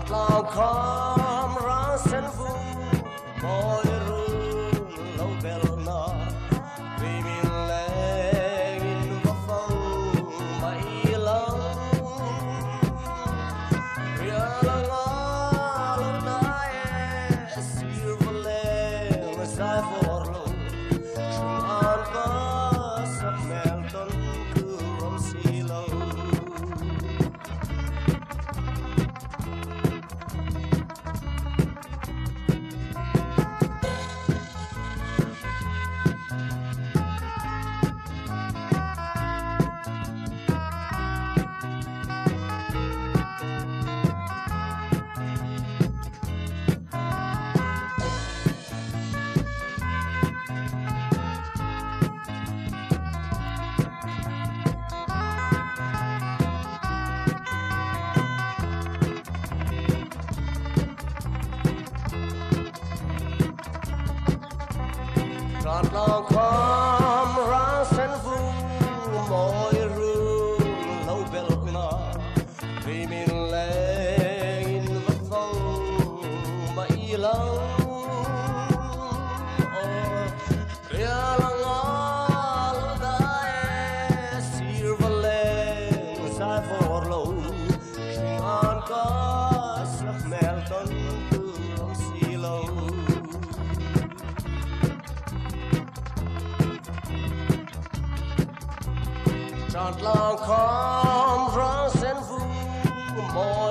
Lao khom ra sen vùng môi run lâu bel na vì mình lệ in vào phong mây lâu ria la ngó lâu nay siêu vô lệ mà sai vor lâu chung an ba sắp mèo tân cứ rom xì lâu trọn lòng khom ra sen vùng môi run lâu bel na vì mình lệ in vào phong mây lâu ria la ngó lâu nay siêu vô lệ sai vor lâu chung an có sắc mèo tân cứ rom xì lâu trọn lòng khom ra sen vùng môi